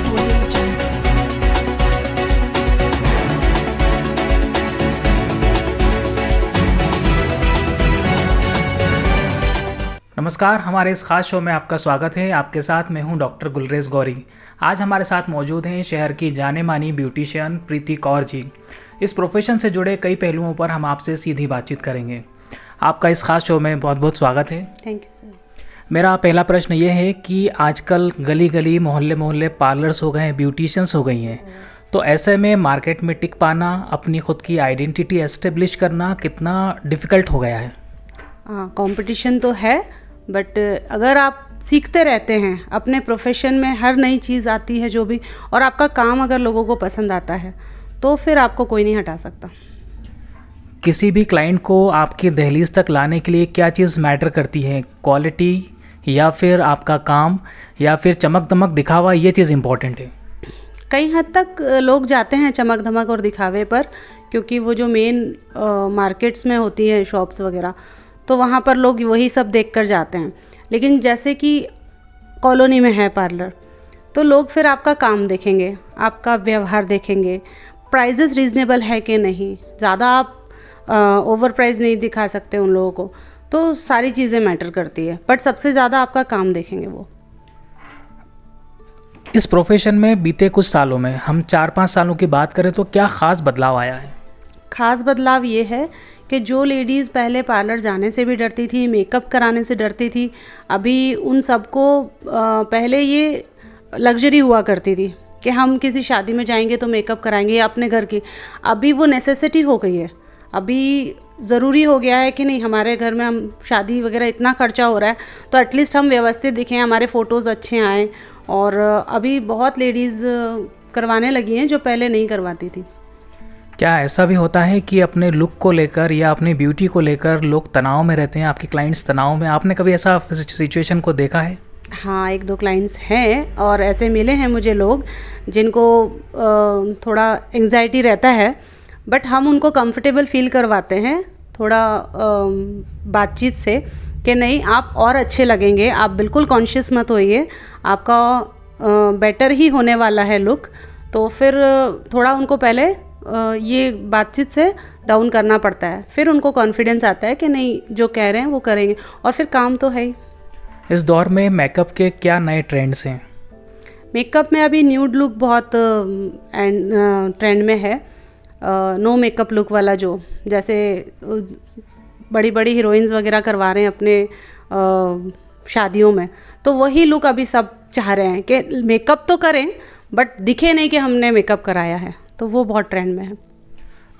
बोलिए कुछ। नमस्कार, हमारे इस खास शो में आपका स्वागत है। आपके साथ मैं हूं डॉक्टर गुलरेज गौरी। आज हमारे साथ मौजूद हैं शहर की जाने मानी ब्यूटिशियन प्रीति कौर जी। इस प्रोफेशन से जुड़े कई पहलुओं पर हम आपसे सीधी बातचीत करेंगे। आपका इस खास शो में बहुत बहुत स्वागत है। Thank you sir. मेरा पहला प्रश्न ये है कि आजकल गली गली मोहल्ले मोहल्ले पार्लर्स हो गए हैं, ब्यूटिशियंस हो गई हैं, तो ऐसे में मार्केट में टिक पाना, अपनी खुद की आइडेंटिटी एस्टेब्लिश करना कितना डिफ़िकल्ट हो गया है? हाँ, कंपटीशन तो है, बट अगर आप सीखते रहते हैं अपने प्रोफेशन में, हर नई चीज़ आती है जो भी, और आपका काम अगर लोगों को पसंद आता है तो फिर आपको कोई नहीं हटा सकता। किसी भी क्लाइंट को आपकी दहलीज तक लाने के लिए क्या चीज़ मैटर करती है? क्वालिटी या फिर आपका काम या फिर चमक दमक दिखावा, ये चीज़ इम्पॉर्टेंट है? कई हद तक लोग जाते हैं चमक धमक और दिखावे पर, क्योंकि वो जो मेन मार्केट्स में होती है शॉप्स वगैरह, तो वहाँ पर लोग वही सब देख कर जाते हैं। लेकिन जैसे कि कॉलोनी में है पार्लर, तो लोग फिर आपका काम देखेंगे, आपका व्यवहार देखेंगे, प्राइजेस रीज़नेबल है कि नहीं, ज़्यादा आप ओवर प्राइस नहीं दिखा सकते उन लोगों को, तो सारी चीज़ें मैटर करती है, बट सबसे ज़्यादा आपका काम देखेंगे वो। इस प्रोफेशन में बीते कुछ सालों में, हम 4-5 सालों की बात करें तो क्या ख़ास बदलाव आया है? ख़ास बदलाव ये है कि जो लेडीज़ पहले पार्लर जाने से भी डरती थी, मेकअप कराने से डरती थी, अभी उन सबको पहले ये लग्जरी हुआ करती थी कि हम किसी शादी में जाएंगे तो मेकअप कराएंगे या अपने घर की, अभी वो नेसेसिटी हो गई है। अभी ज़रूरी हो गया है कि नहीं, हमारे घर में हम शादी वगैरह इतना खर्चा हो रहा है तो एटलीस्ट हम व्यवस्थित दिखें, हमारे फ़ोटोज़ अच्छे आएँ। और अभी बहुत लेडीज़ करवाने लगी हैं जो पहले नहीं करवाती थी। क्या ऐसा भी होता है कि अपने लुक को लेकर या अपनी ब्यूटी को लेकर लोग तनाव में रहते हैं, आपके क्लाइंट्स तनाव में? आपने कभी ऐसा सिचुएशन को देखा है? हाँ, 1-2 क्लाइंट्स हैं और ऐसे मिले हैं मुझे लोग जिनको थोड़ा एंग्जाइटी रहता है, बट हम उनको कंफर्टेबल फील करवाते हैं थोड़ा बातचीत से कि नहीं, आप और अच्छे लगेंगे, आप बिल्कुल कॉन्शियस मत होइए, आपका बेटर ही होने वाला है लुक। तो फिर थोड़ा उनको पहले ये बातचीत से डाउन करना पड़ता है, फिर उनको कॉन्फिडेंस आता है कि नहीं, जो कह रहे हैं वो करेंगे, और फिर काम तो है ही। इस दौर में मेकअप के क्या नए ट्रेंड्स हैं? मेकअप में अभी न्यूड लुक बहुत ट्रेंड में है। नो मेकअप लुक वाला, जो जैसे बड़ी बड़ी हीरोइंस वगैरह करवा रहे हैं अपने शादियों में, तो वही लुक अभी सब चाह रहे हैं कि मेकअप तो करें बट दिखे नहीं कि हमने मेकअप कराया है, तो वो बहुत ट्रेंड में है।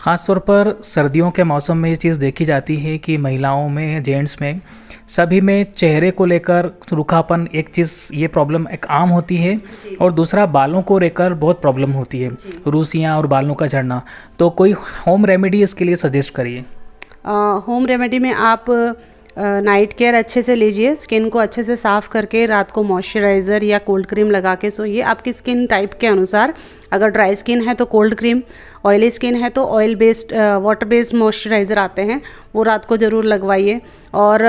ख़ास तौर पर सर्दियों के मौसम में ये चीज़ देखी जाती है कि महिलाओं में, जेंट्स में, सभी में चेहरे को लेकर रूखापन, एक चीज़ ये प्रॉब्लम एक आम होती है, और दूसरा बालों को लेकर बहुत प्रॉब्लम होती है, रूसियाँ और बालों का झड़ना। तो कोई होम रेमेडी इसके लिए सजेस्ट करिए। होम रेमेडी में आप नाइट केयर अच्छे से लीजिए, स्किन को अच्छे से साफ़ करके रात को मॉइस्चराइज़र या कोल्ड क्रीम लगा के सोइए, आपकी स्किन टाइप के अनुसार। अगर ड्राई स्किन है तो कोल्ड क्रीम, ऑयली स्किन है तो oil based water based moisturiser आते हैं, वो रात को ज़रूर लगवाइए। और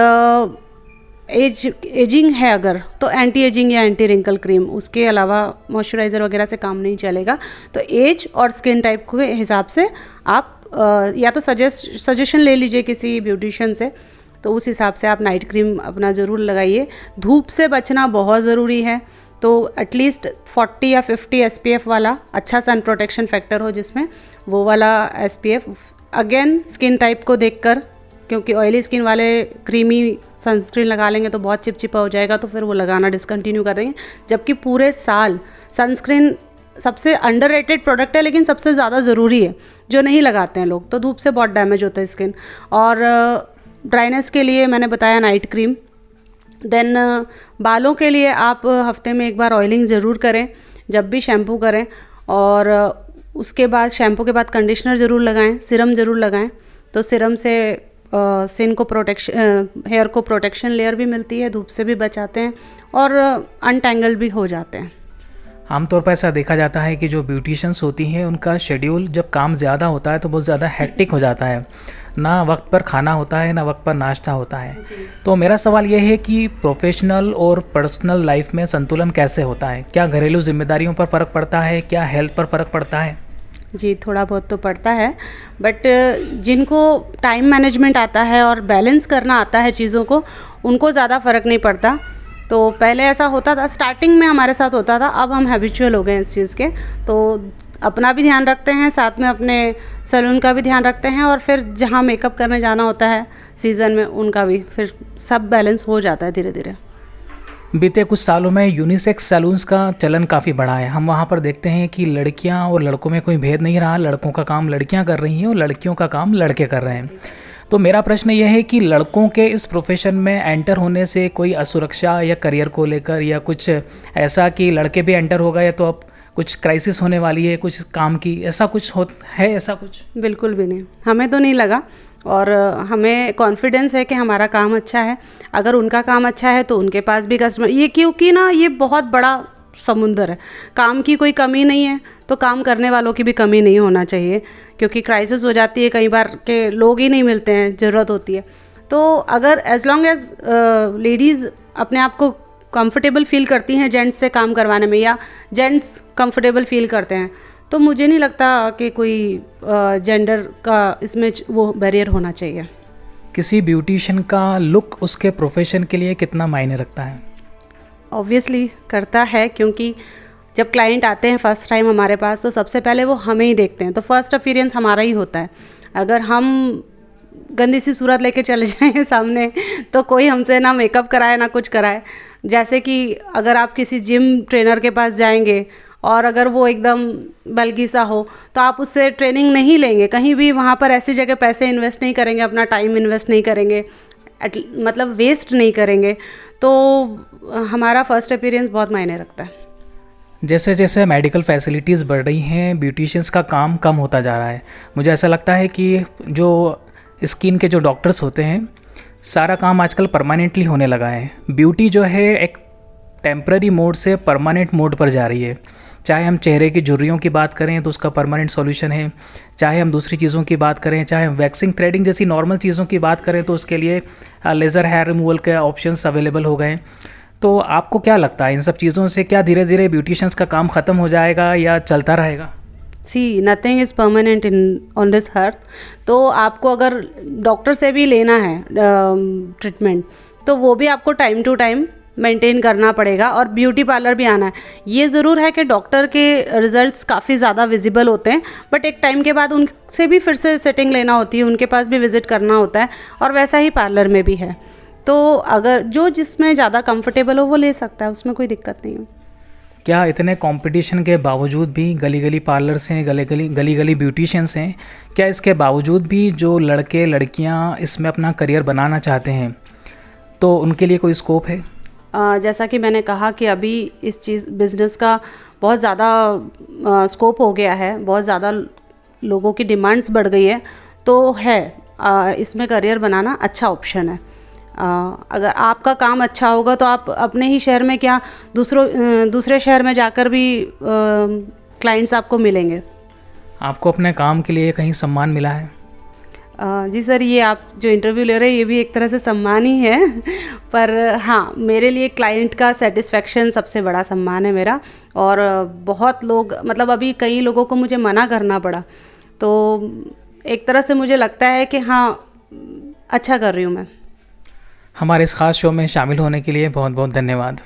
एजिंग है अगर, तो एंटी एजिंग या एंटी रिंकल क्रीम, उसके अलावा मॉइस्चराइज़र वगैरह से काम नहीं चलेगा। तो एज और स्किन टाइप के हिसाब से आप या तो सजेशन ले लीजिए किसी ब्यूटिशियन से, तो उस हिसाब से आप नाइट क्रीम अपना ज़रूर लगाइए। धूप से बचना बहुत ज़रूरी है, तो एटलीस्ट 40 या 50 SPF वाला अच्छा सन प्रोटेक्शन फैक्टर हो जिसमें, वो वाला SPF। अगेन स्किन टाइप को देखकर, क्योंकि ऑयली स्किन वाले क्रीमी सनस्क्रीन लगा लेंगे तो बहुत चिपचिपा हो जाएगा, तो फिर वो लगाना डिसकंटिन्यू कर देंगे। जबकि पूरे साल सनस्क्रीन सबसे अंडररेटेड प्रोडक्ट है, लेकिन सबसे ज़्यादा ज़रूरी है, जो नहीं लगाते हैं लोग। तो धूप से बहुत डैमेज होता है स्किन। और ड्राइनेस के लिए मैंने बताया नाइट क्रीम। देन बालों के लिए आप हफ्ते में एक बार ऑयलिंग ज़रूर करें जब भी शैम्पू करें, और उसके बाद शैम्पू के बाद कंडीशनर ज़रूर लगाएं, सीरम ज़रूर लगाएं। तो सीरम से स्किन को प्रोटेक्शन, हेयर को प्रोटेक्शन लेयर भी मिलती है, धूप से भी बचाते हैं और अनटैंगल भी हो जाते हैं। आमतौर पर ऐसा देखा जाता है कि जो ब्यूटिशियंस होती हैं उनका शेड्यूल जब काम ज़्यादा होता है तो बहुत ज़्यादा हेक्टिक हो जाता है, ना वक्त पर खाना होता है ना वक्त पर नाश्ता होता है। तो मेरा सवाल ये है कि प्रोफेशनल और पर्सनल लाइफ में संतुलन कैसे होता है? क्या घरेलू जिम्मेदारियों पर फ़र्क पड़ता है? क्या हेल्थ पर फ़र्क पड़ता है? जी, थोड़ा बहुत तो पड़ता है, बट जिनको टाइम मैनेजमेंट आता है और बैलेंस करना आता है चीज़ों को, उनको ज़्यादा फ़र्क नहीं पड़ता। तो पहले ऐसा होता था, स्टार्टिंग में हमारे साथ होता था, अब हम हैबिचुअल हो गए हैं इस चीज़ के, तो अपना भी ध्यान रखते हैं, साथ में अपने सैलून का भी ध्यान रखते हैं, और फिर जहाँ मेकअप करने जाना होता है सीज़न में उनका भी, फिर सब बैलेंस हो जाता है धीरे धीरे। बीते कुछ सालों में यूनिसेक्स सैलून्स का चलन काफ़ी बढ़ा है। हम वहाँ पर देखते हैं कि लड़कियाँ और लड़कों में कोई भेद नहीं रहा, लड़कों का काम लड़कियाँ कर रही हैं और लड़कियों का काम लड़के कर रहे हैं। तो मेरा प्रश्न यह है कि लड़कों के इस प्रोफेशन में एंटर होने से कोई असुरक्षा या करियर को लेकर या कुछ ऐसा कि लड़के भी एंटर हो गए तो अब कुछ क्राइसिस होने वाली है कुछ काम की, ऐसा कुछ है ऐसा कुछ? बिल्कुल भी नहीं, हमें तो नहीं लगा, और हमें कॉन्फिडेंस है कि हमारा काम अच्छा है। अगर उनका काम अच्छा है तो उनके पास भी कस्टमर, ये क्योंकि ना ये बहुत बड़ा समुंदर है, काम की कोई कमी नहीं है तो काम करने वालों की भी कमी नहीं होना चाहिए, क्योंकि क्राइसिस हो जाती है कई बार के लोग ही नहीं मिलते हैं, ज़रूरत होती है। तो अगर एज लॉन्ग एज लेडीज़ अपने आप को कंफर्टेबल फील करती हैं जेंट्स से काम करवाने में, या जेंट्स कंफर्टेबल फील करते हैं, तो मुझे नहीं लगता कि कोई जेंडर का इसमें वो बैरियर होना चाहिए। किसी ब्यूटिशियन का लुक उसके प्रोफेशन के लिए कितना मायने रखता है? ऑब्वियसली करता है, क्योंकि जब क्लाइंट आते हैं फर्स्ट टाइम हमारे पास तो सबसे पहले वो हमें ही देखते हैं, तो फर्स्ट अपीयरेंस हमारा ही होता है। अगर हम गंदी सी सूरत लेके चले जाएं सामने तो कोई हमसे ना मेकअप कराए ना कुछ कराए। जैसे कि अगर आप किसी जिम ट्रेनर के पास जाएंगे और अगर वो एकदम बल्कि सा हो तो आप उससे ट्रेनिंग नहीं लेंगे, कहीं भी वहाँ पर ऐसी जगह पैसे इन्वेस्ट नहीं करेंगे, अपना टाइम इन्वेस्ट नहीं करेंगे, मतलब वेस्ट नहीं करेंगे। तो हमारा फर्स्ट अपीयरेंस बहुत मायने रखता है। जैसे जैसे मेडिकल फैसिलिटीज़ बढ़ रही हैं ब्यूटिशियंस का काम कम होता जा रहा है। मुझे ऐसा लगता है कि जो स्किन के जो डॉक्टर्स होते हैं सारा काम आजकल परमानेंटली होने लगा है। ब्यूटी जो है एक टेम्पररी मोड से परमानेंट मोड पर जा रही है। चाहे हम चेहरे की झुर्रियों की बात करें तो उसका परमानेंट सॉल्यूशन है, चाहे हम दूसरी चीज़ों की बात करें, चाहे हम वैक्सिंग थ्रेडिंग जैसी नॉर्मल चीज़ों की बात करें तो उसके लिए लेज़र हेयर रिमूवल के ऑप्शंस अवेलेबल हो गए। तो आपको क्या लगता है इन सब चीज़ों से क्या धीरे धीरे ब्यूटिशियंस का काम ख़त्म हो जाएगा या चलता रहेगा? See nothing is permanent in on this earth. तो आपको अगर डॉक्टर से भी लेना है ट्रीटमेंट तो वो भी आपको टाइम टू टाइम मेंटेन करना पड़ेगा, और ब्यूटी पार्लर भी आना है। ये ज़रूर है कि डॉक्टर के रिजल्ट्स काफ़ी ज़्यादा विजिबल होते हैं, बट एक टाइम के बाद उनसे भी फिर से सेटिंग लेना होती है, उनके पास भी विजिट करना होता है, और वैसा ही पार्लर में भी है। तो अगर जो जिसमें ज़्यादा कंफर्टेबल हो वो ले सकता है, उसमें कोई दिक्कत नहीं है। क्या इतने कंपटीशन के बावजूद भी गली गली पार्लर्स हैं, गली गली ब्यूटिशियंस हैं, क्या इसके बावजूद भी जो लड़के लड़कियां इसमें अपना करियर बनाना चाहते हैं तो उनके लिए कोई स्कोप है? जैसा कि मैंने कहा कि अभी इस चीज़ बिज़नेस का बहुत ज़्यादा स्कोप हो गया है, बहुत ज़्यादा लोगों की डिमांड्स बढ़ गई है, तो है इसमें करियर बनाना अच्छा ऑप्शन है। अगर आपका काम अच्छा होगा तो आप अपने ही शहर में क्या दूसरे शहर में जाकर भी क्लाइंट्स आपको मिलेंगे। आपको अपने काम के लिए कहीं सम्मान मिला है? जी सर, ये आप जो इंटरव्यू ले रहे हैं ये भी एक तरह से सम्मान ही है, पर हाँ मेरे लिए क्लाइंट का सेटिस्फेक्शन सबसे बड़ा सम्मान है मेरा। और बहुत लोग, मतलब अभी कई लोगों को मुझे मना करना पड़ा, तो एक तरह से मुझे लगता है कि हाँ अच्छा कर रही हूँ मैं। हमारे इस ख़ास शो में शामिल होने के लिए बहुत बहुत धन्यवाद।